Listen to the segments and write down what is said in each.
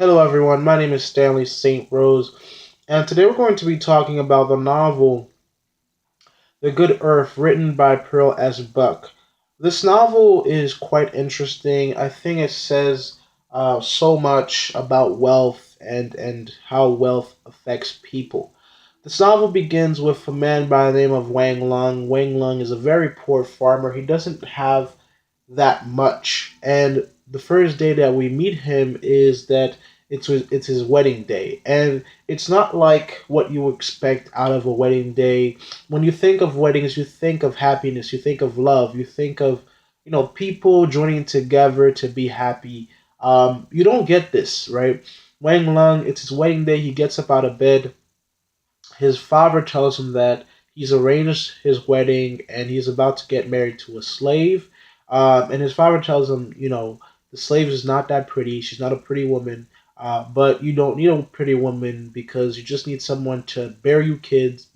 Hello, everyone. My name is Stanley St. Rose, and today we're going to be talking about the novel The Good Earth, written by Pearl S. Buck. This novel is quite interesting. I think it says so much about wealth and how wealth affects people. This novel begins with a man by the name of Wang Lung. Wang Lung is a very poor farmer. He doesn't have that much. And the first day that we meet him is that it's his wedding day, and it's not like what you expect out of a wedding day. When you think of weddings, you think of happiness, you think of love, you think of people joining together to be happy. You don't get this, right? Wang Lung, it's his wedding day. He gets up out of bed. His father tells him that he's arranged his wedding and he's about to get married to a slave. And his father tells him, the slave is not that pretty. She's not a pretty woman. But you don't need a pretty woman because you just need someone to bear you kids.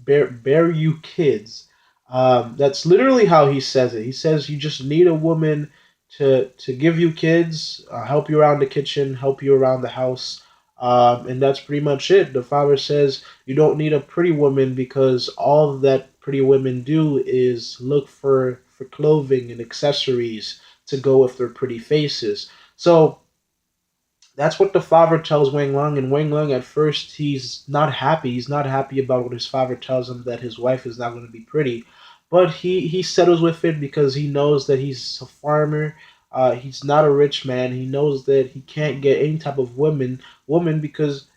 That's literally how he says it. He says you just need a woman to give you kids, help you around the kitchen, help you around the house. And that's pretty much it. The father says you don't need a pretty woman because all that pretty women do is look for clothing and accessories to go with their pretty faces. So that's what the father tells Wang Lung, and Wang Lung at first he's not happy. He's not happy about what his father tells him that his wife is not going to be pretty, but he settles with it because he knows that he's a farmer. He's not a rich man. He knows that he can't get any type of woman because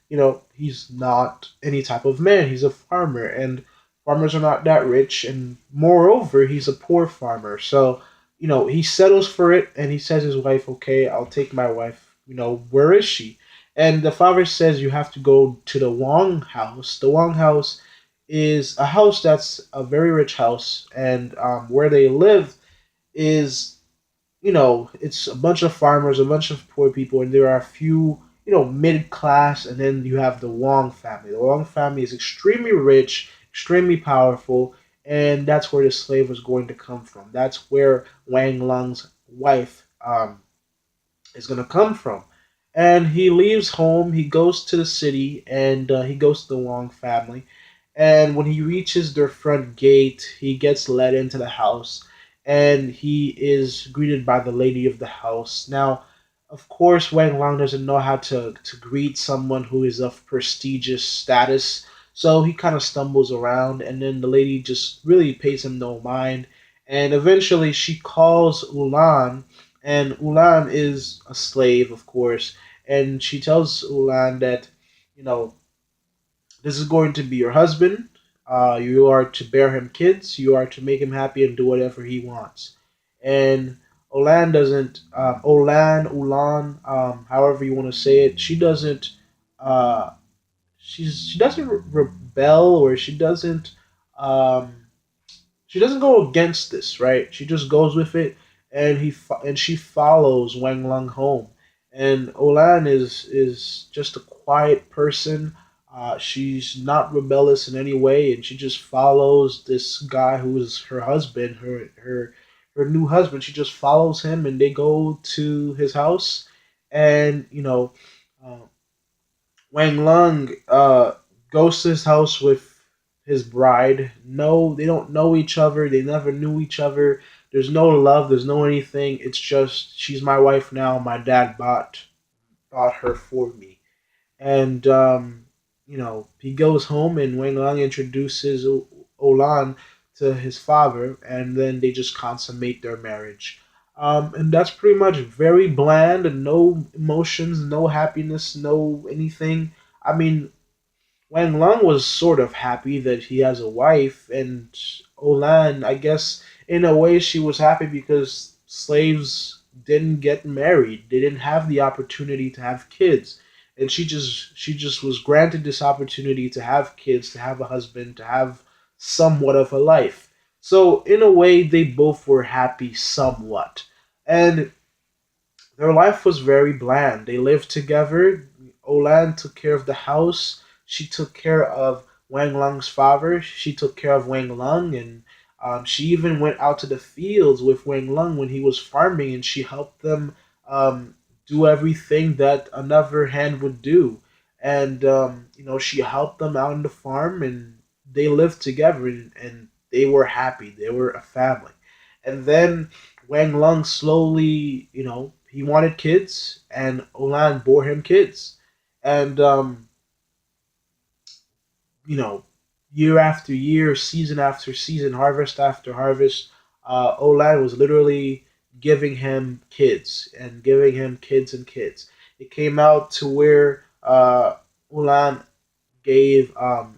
he's not any type of man. He's a farmer, and farmers are not that rich, and moreover, he's a poor farmer. So he settles for it, and he says to his wife, "Okay, I'll take my wife. Where is she?" And the father says, "You have to go to the Wong house." The Wong house is a house that's a very rich house, and where they live is it's a bunch of farmers, a bunch of poor people, and there are a few, mid class, and then you have the Wong family. The Wong family is extremely rich, extremely powerful, and that's where the slave was going to come from. That's where Wang Lung's wife is going to come from. And he leaves home, he goes to the city, and he goes to the Wong family. And when he reaches their front gate, he gets led into the house and he is greeted by the lady of the house. Now, of course, Wang Lang doesn't know how to greet someone who is of prestigious status, so he kind of stumbles around, and then the lady just really pays him no mind. And eventually, she calls Ulan, and Ulan is a slave, of course, and she tells Ulan that, you know, this is going to be your husband. You are to bear him kids. You are to make him happy and do whatever he wants. And Olan doesn't. Ulan, however you want to say it. She doesn't. Uh, she doesn't rebel, or Um, she doesn't go against this, right? She just goes with it, and she follows Wang Lung home. And Olan is just a quiet person. She's not rebellious in any way, and she just follows this guy who is her husband, her new husband. She just follows him, and they go to his house, and uh, Wang Lung goes to his house with his bride. No, they don't know each other. They never knew each other. There's no love. There's no anything. It's just she's my wife now. My dad bought her for me. And he goes home, and Wang Lang introduces Olan to his father, and then they just consummate their marriage. And that's pretty much very bland, and no emotions, no happiness, no anything. I mean, Wang Lang was sort of happy that he has a wife, and Olan, I guess, in a way, she was happy because slaves didn't get married. They didn't have the opportunity to have kids, and she just was granted this opportunity to have kids, to have a husband, to have somewhat of a life. So in a way, they both were happy somewhat, and their life was very bland. They lived together. Olan took care of the house. She took care of Wang Lung's father. She took care of Wang Lung, and she even went out to the fields with Wang Lung when he was farming, and she helped them do everything that another hand would do. And she helped them out on the farm, and they lived together, and they were happy. They were a family. And then Wang Lung slowly, he wanted kids, and Olan bore him kids. And you know, year after year, season after season, harvest after harvest, Olan was literally giving him kids and giving him kids and kids. It came out to where Olan gave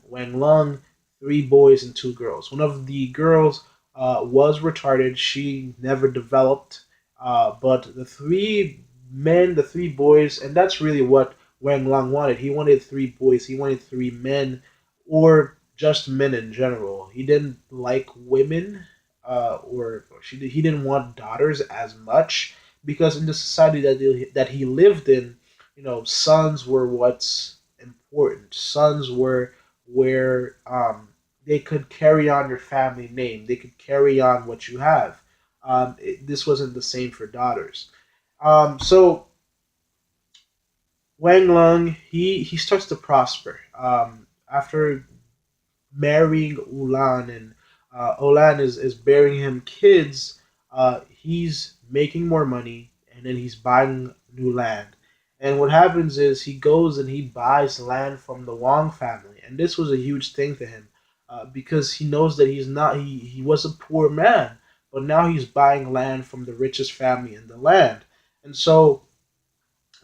Wang Lung three boys and two girls. One of the girls was retarded; she never developed. But the three boys, and that's really what Wang Lung wanted. He wanted three boys. He wanted three men, or just men in general. He didn't like women, he didn't want daughters as much because in the society that he lived in, sons were what's important. Sons were where they could carry on your family name. They could carry on what you have. This wasn't the same for daughters. So Wang Lung, he starts to prosper after marrying Ulan, and Olan is bearing him kids. He's making more money, and then he's buying new land. And what happens is he goes and he buys land from the Wang family, and this was a huge thing to him because he knows that he was a poor man, but now he's buying land from the richest family in the land, and so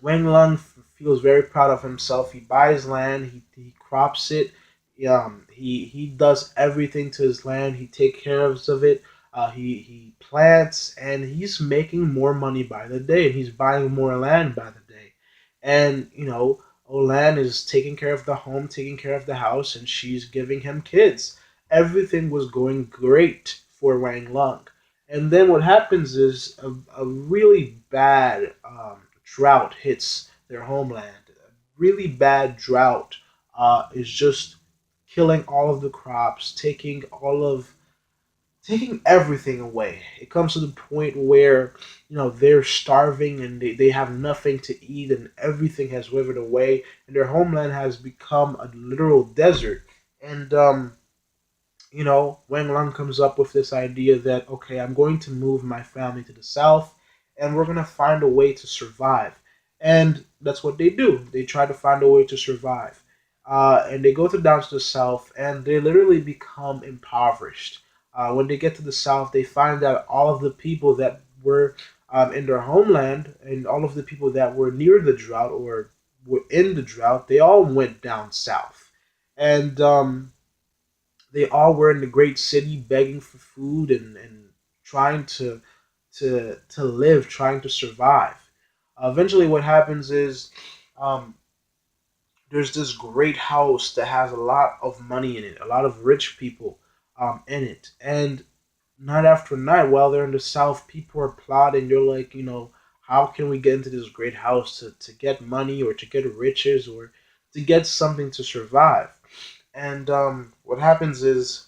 Wang Lung feels very proud of himself. He buys land, he crops it, he does everything to his land. He takes care of it. He plants, and he's making more money by the day. He's buying more land by the day, and Olan is taking care of the home, taking care of the house, and she's giving him kids. Everything was going great for Wang Lung. And then what happens is a really bad drought hits their homeland. A really bad drought is just killing all of the crops, taking everything away. It comes to the point where they're starving and they have nothing to eat and everything has withered away and their homeland has become a literal desert. And Wang Lung comes up with this idea that, okay, I'm going to move my family to the south and we're going to find a way to survive. And that's what they do. They try to find a way to survive. And they go down to the south and they literally become impoverished. When they get to the south, they find that all of the people that were in their homeland and all of the people that were near the drought or were in the drought, they all went down south. And they all were in the great city begging for food and trying to live, trying to survive. Eventually, what happens is um, there's this great house that has a lot of money in it, a lot of rich people in it, and night after night, while they're in the south, people are plotting. They're like, how can we get into this great house to get money or to get riches or to get something to survive? And what happens is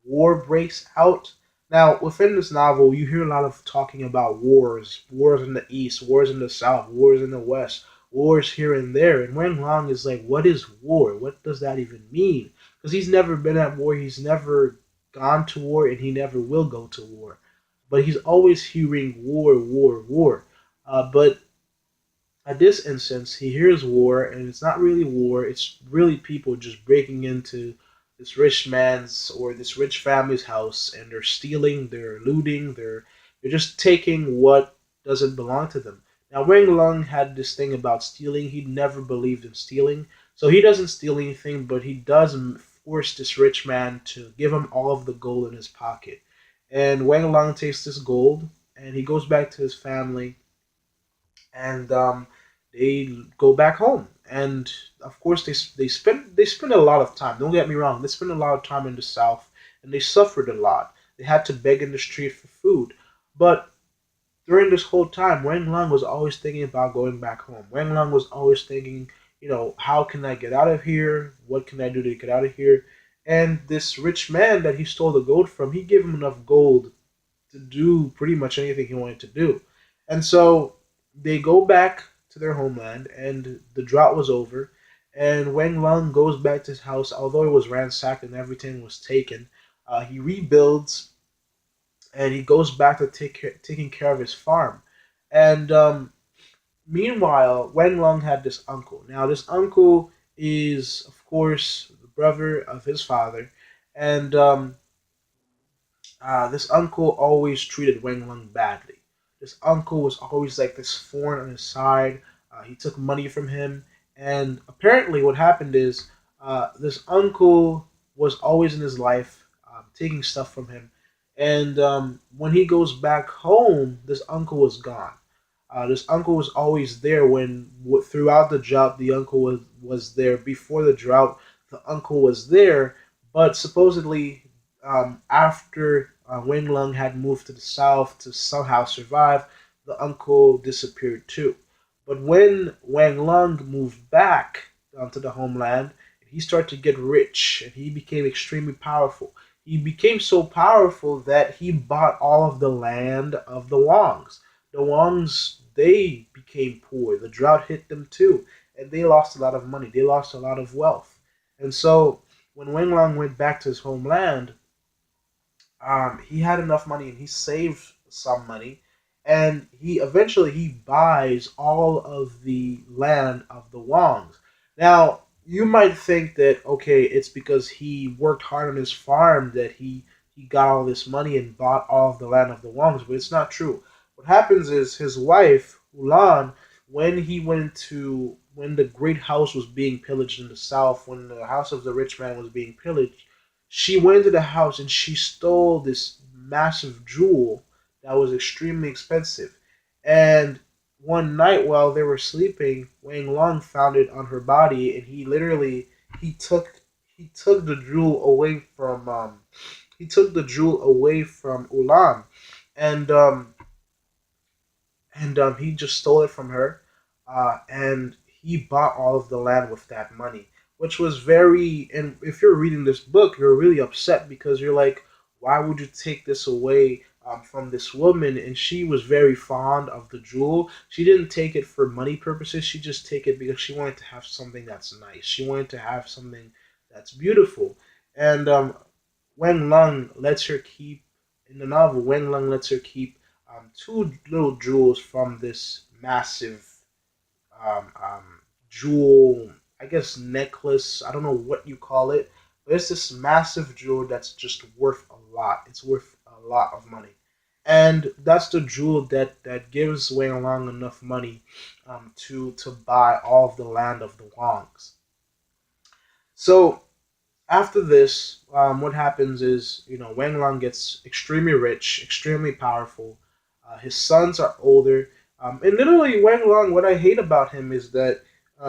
war breaks out. Now, within this novel, you hear a lot of talking about wars in the east, wars in the south, wars in the west, wars here and there. And Wen Long is like, what is war? What does that even mean? Because he's never been at war, he's never gone to war, and he never will go to war. But he's always hearing war, war, war. But at this instance, he hears war, and it's not really war. It's really people just breaking into this rich man's or this rich family's house, and they're stealing, they're looting, they're just taking what doesn't belong to them. Now, Wang Lung had this thing about stealing. He never believed in stealing, so he doesn't steal anything, but he does force this rich man to give him all of the gold in his pocket. And Wang Lung takes this gold, and he goes back to his family, and they go back home. And of course, they spend a lot of time. Don't get me wrong; they spend a lot of time in the South, and they suffered a lot. They had to beg in the street for food. But during this whole time, Wang Lung was always thinking about going back home. Wang Lung was always thinking, how can I get out of here? What can I do to get out of here? And this rich man that he stole the gold from, he gave him enough gold to do pretty much anything he wanted to do. And so they go back to their homeland, and the drought was over. And Wang Lung goes back to his house, although it was ransacked and everything was taken. He rebuilds, and he goes back to taking care of his farm. And meanwhile, Wang Lung had this uncle. Now, this uncle is, of course, the brother of his father, and this uncle always treated Wang Lung badly. This uncle was always like this thorn on his side. He took money from him, and apparently, what happened is this uncle was always in his life, taking stuff from him. And when he goes back home, this uncle was gone. This uncle was always there when throughout the drought. The uncle was there before the drought. The uncle was there, but supposedly after Wang Lung had moved to the south to somehow survive, the uncle disappeared too. But when Wang Lung moved back to the homeland, he started to get rich and he became extremely powerful. He became so powerful that he bought all of the land of the Wangs. The Wangs, they became poor. The drought hit them too, and they lost a lot of money. They lost a lot of wealth. And so when Wang Lang went back to his homeland, he had enough money and he saved some money, and he buys all of the land of the Wangs. Now you might think that okay, it's because he worked hard on his farm that he got all this money and bought all of the land of the Wangs, but it's not true. What happens is his wife Ulan, when the great house was being pillaged in the south, when the house of the rich man was being pillaged, she went into the house and she stole this massive jewel that was extremely expensive. And one night while they were sleeping, Wang Long found it on her body, and he took he took the jewel away from Ulan, and he just stole it from her, and he bought all of the land with that money, which was very. And if you're reading this book, you're really upset because you're like, why would you take this away from this woman? And she was very fond of the jewel. She didn't take it for money purposes. She just take it because she wanted to have something that's nice. She wanted to have something that's beautiful. And Wen Lung lets her keep in the novel. Wen Lung lets her keep two little jewels from this massive jewel, I guess necklace. I don't know what you call it, but it's this massive jewel that's just worth a lot. It's worth a lot of money, and that's the jewel that gives Wang Long enough money to buy all of the land of the Wangs. So after this, what happens is, Wang Lang gets extremely rich, extremely powerful. His sons are older, and literally Wang Lang. What I hate about him is that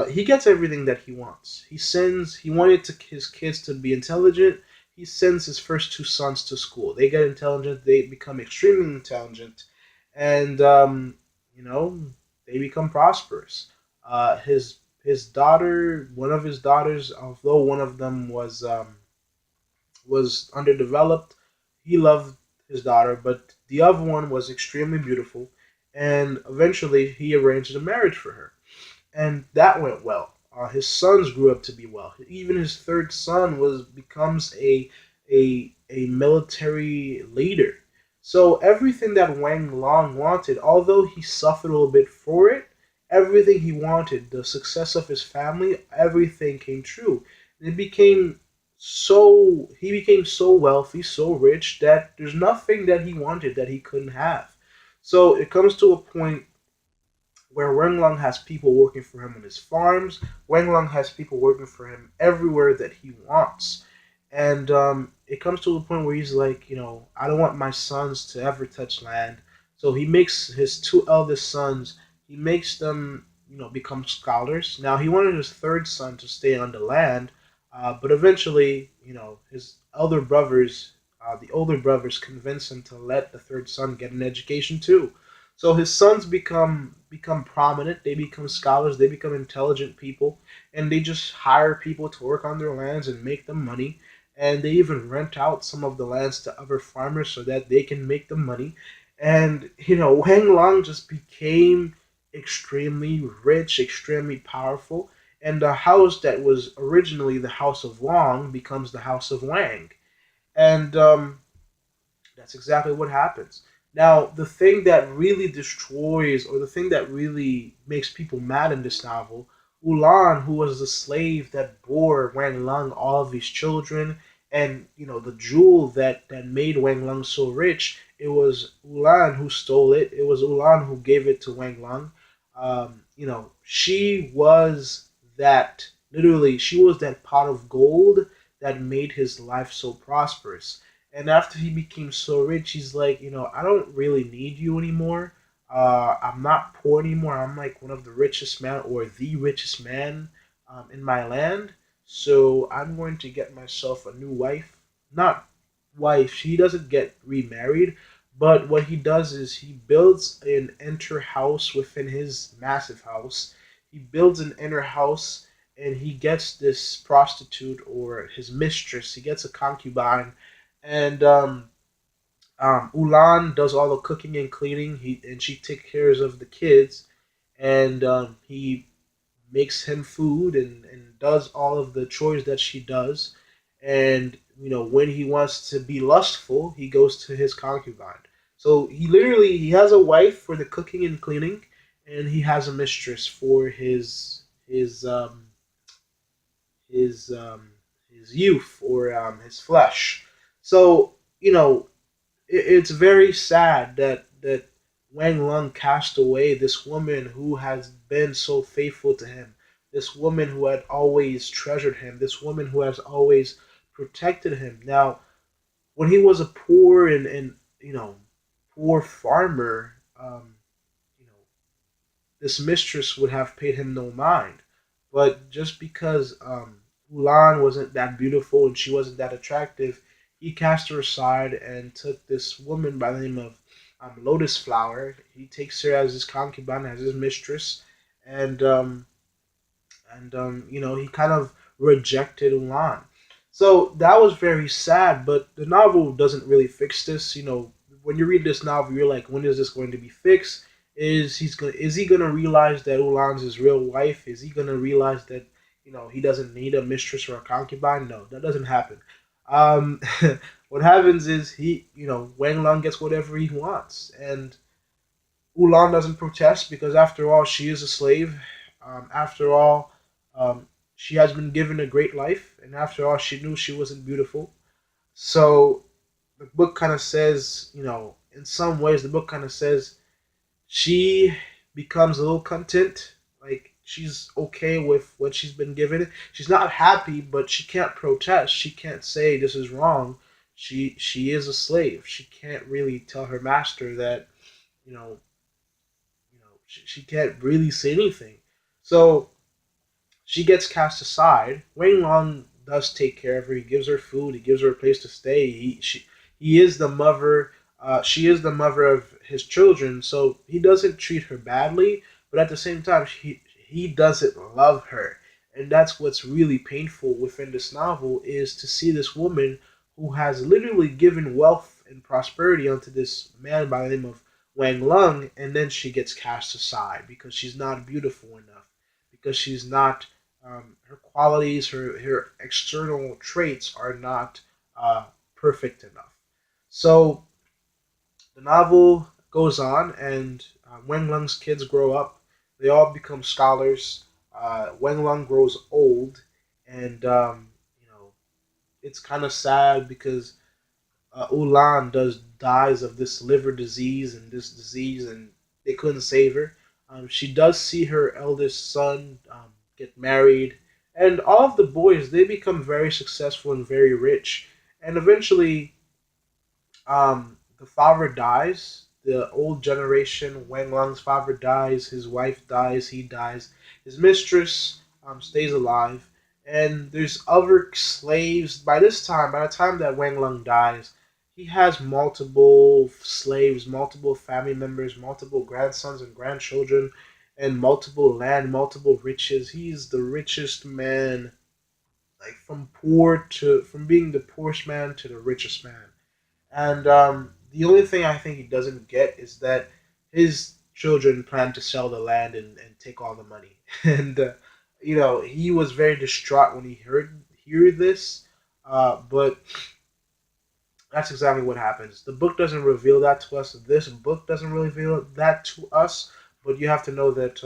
he gets everything that he wants. He wanted his kids to be intelligent. He sends his first two sons to school. They get intelligent. They become extremely intelligent, and you know, they become prosperous. His daughter, one of his daughters, although one of them was underdeveloped, he loved his daughter, but the other one was extremely beautiful, and eventually he arranged a marriage for her, and that went well. His sons grew up to be well. Even his third son was becomes a military leader. So everything that Wang Long wanted, although he suffered a little bit for it, everything he wanted, the success of his family, everything came true. It became he became so wealthy, so rich that there's nothing that he wanted that he couldn't have. So it comes to a point where Wenglong has people working for him on his farms. Wenglong has people working for him everywhere that he wants. And it comes to a point where he's like, I don't want my sons to ever touch land. So he makes his two eldest sons, he makes them, become scholars. Now he wanted his third son to stay on the land, but eventually, the older brothers convince him to let the third son get an education too. So his sons become prominent. They become scholars. They become intelligent people, and they just hire people to work on their lands and make them money. And they even rent out some of the lands to other farmers so that they can make the money. And Wang Lang just became extremely rich, extremely powerful, and the house that was originally the House of Long becomes the House of Wang. And that's exactly what happens. Now, the thing that really destroys, or the thing that really makes people mad in this novel, Ulan, who was the slave that bore Wang Lung all of his children, and the jewel that made Wang Lung so rich, it was Ulan who stole it. It was Ulan who gave it to Wang Lung. She was that literally. She was that pot of gold that made his life so prosperous. And after he became so rich, he's like, I don't really need you anymore. I'm not poor anymore. I'm like one of the richest man or the richest man in my land. So I'm going to get myself a new wife. Not wife. He doesn't get remarried. But what he does is he builds an inner house within his massive house. He builds an inner house and he gets this prostitute or his mistress. He gets a concubine and Ulan does all the cooking and cleaning. She takes care of the kids, and he makes him food and does all of the chores that she does. And when he wants to be lustful, he goes to his concubine. So he has a wife for the cooking and cleaning, and he has a mistress for his his youth or his flesh. So it's very sad that Wang Lung cast away this woman who has been so faithful to him, this woman who had always treasured him, this woman who has always protected him. Now, when he was a poor and poor farmer, you know, this mistress would have paid him no mind. But just because Ulan wasn't that beautiful and she wasn't that attractive, he cast her aside and took this woman by the name of Lotus Flower. He takes her as his concubine, as his mistress, and he kind of rejected Ulan. So that was very sad, but the novel doesn't really fix this. When you read this novel, you're like, when is this going to be fixed? Is he gonna realize that Ulan's his real wife? Is he gonna realize that he doesn't need a mistress or a concubine? No, that doesn't happen. Um, what happens is Wang Lang gets whatever he wants, and Ulan doesn't protest because after all, she is a slave. After all, she has been given a great life, and after all, she knew she wasn't beautiful. So the book kind of says, in some ways, the book kind of says she becomes a little content. Like she's okay with what she's been given. She's not happy, but she can't protest. She can't say this is wrong. She is a slave. She can't really tell her master that you know she can't really say anything. So she gets cast aside. Wang Long does take care of her. He gives her food. He gives her a place to stay. He is the mother. She is the mother of his children, so he doesn't treat her badly. But at the same time, he doesn't love her, and that's what's really painful within this novel is to see this woman who has literally given wealth and prosperity onto this man by the name of Wang Lung, and then she gets cast aside because she's not beautiful enough, because she's not her qualities, her external traits are not perfect enough. So the novel goes on, and Wen Lung's kids grow up. They all become scholars. Wen Lung grows old, and it's kind of sad because Ulan does dies of this liver disease and this disease, and they couldn't save her. She does see her eldest son get married, and all of the boys they become very successful and very rich, and eventually the father dies. The old generation, Wang Lang's father dies, his wife dies, he dies. His mistress stays alive, and there's other slaves. By the time that Wang Lang dies, he has multiple slaves, multiple family members, multiple grandsons and grandchildren, and multiple land, multiple riches. He's the richest man, like from being the poorest man to the richest man. And the only thing I think he doesn't get is that his children planned to sell the land and take all the money. And he was very distraught when he hear this. But that's exactly what happens. The book doesn't reveal that to us. This book doesn't reveal that to us. But you have to know that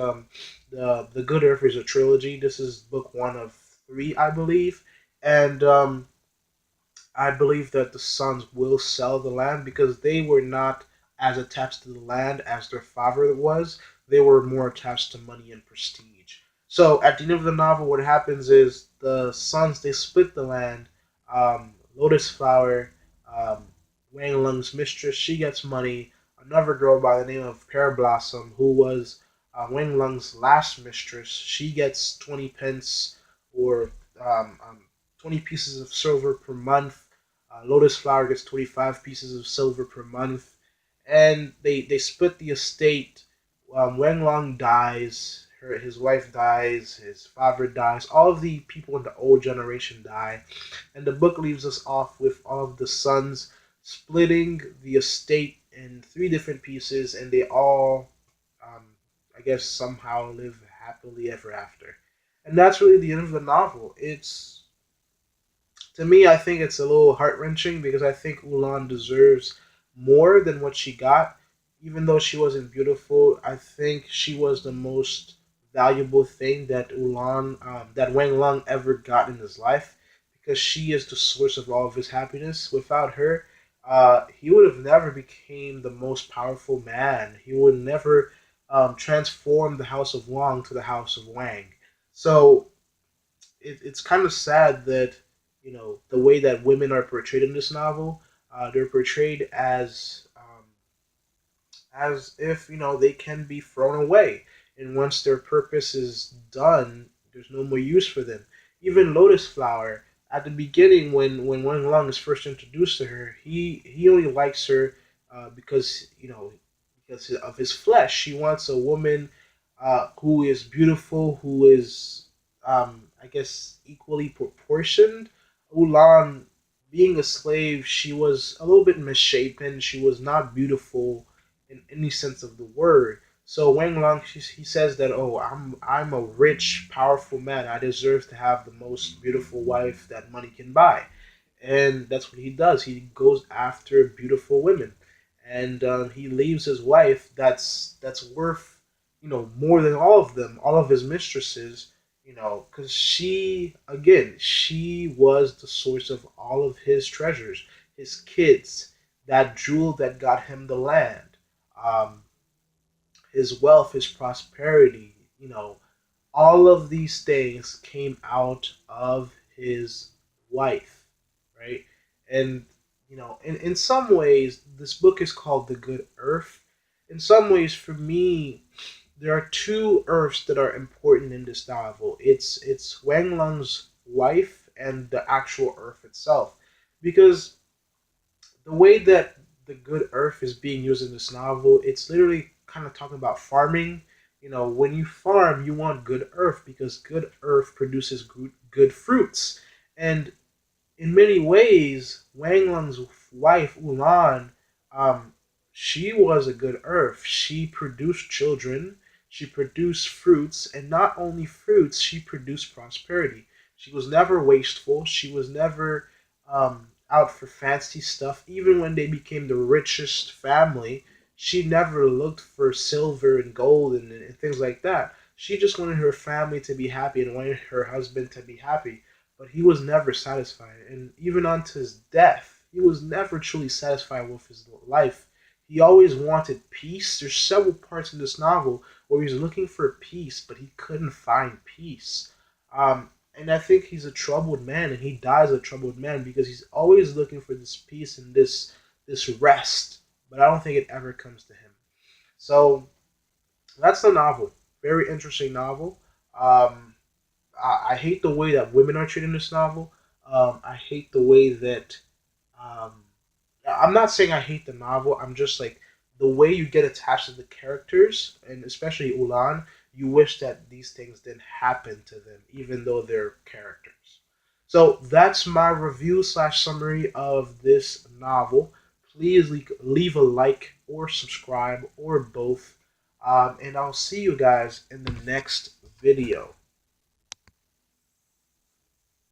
the Good Earth is a trilogy. This is book one of three, I believe, and I believe that the sons will sell the land because they were not as attached to the land as their father was. They were more attached to money and prestige. So at the end of the novel, what happens is the sons they split the land. Lotus Flower, um, Wang Lung's mistress, she gets money. Another girl by the name of Pear Blossom, who was Wang Lung's last mistress, she gets 20 pence or um, um, 20 pieces of silver per month. Lotus Flower gets 25 pieces of silver per month. And they split the estate. Wen Long dies, his wife dies, his father dies, all of the people in the old generation die. And the book leaves us off with all of the sons splitting the estate in three different pieces, and they all, um, I guess, somehow live happily ever after. And that's really the end of the novel. It's to me, I think it's a little heart wrenching because I think Ulan deserves more than what she got. Even though she wasn't beautiful, I think she was the most valuable thing that that Wang Lung ever got in his life because she is the source of all of his happiness. Without her, he would have never became the most powerful man. He would never transform the House of Wang to the House of Wang. So it's kind of sad that the way that women are portrayed in this novel, they're portrayed as if they can be thrown away, and once their purpose is done, there's no more use for them. Even Lotus Flower, at the beginning, when Wen Long is first introduced to her, he only likes her because because of his flesh. He wants a woman who is beautiful, who is I guess equally proportioned. Ulan, being a slave, she was a little bit misshapen. She was not beautiful in any sense of the word. So Wang Lang, he says that, oh, I'm a rich, powerful man. I deserve to have the most beautiful wife that money can buy, and that's what he does. He goes after beautiful women, and he leaves his wife. That's worth more than all of them, all of his mistresses. Because she was the source of all of his treasures, his kids, that jewel that got him the land, um, his wealth, his prosperity. All of these things came out of his wife, right? And in some ways, this book is called The Good Earth. In some ways, for me, there are two Earths that are important in this novel. It's Wang Lung's wife and the actual Earth itself, because the way that the Good Earth is being used in this novel, it's literally kind of talking about farming. When you farm, you want good earth because good earth produces good fruits. And in many ways, Wang Lung's wife, Ulan, um, she was a good earth. She produced children, she produced fruits, and not only fruits, she produced prosperity. She was never wasteful, she was never out for fancy stuff. Even when they became the richest family, she never looked for silver and gold and things like that. She just wanted her family to be happy and wanted her husband to be happy, but he was never satisfied. And even unto his death, he was never truly satisfied with his life. He always wanted peace. There's several parts in this novel where he's looking for peace, but he couldn't find peace. And I think he's a troubled man, and he dies a troubled man because he's always looking for this peace and this rest, but I don't think it ever comes to him. So that's the novel. Very interesting novel. Um, I hate the way that women are treated in this novel. I hate the way that um, I'm not saying I hate the novel. I'm just like the way you get attached to the characters, and especially Ulan. You wish that these things didn't happen to them, even though they're characters. So that's my review slash summary of this novel. Please leave a like or subscribe or both. And I'll see you guys in the next video.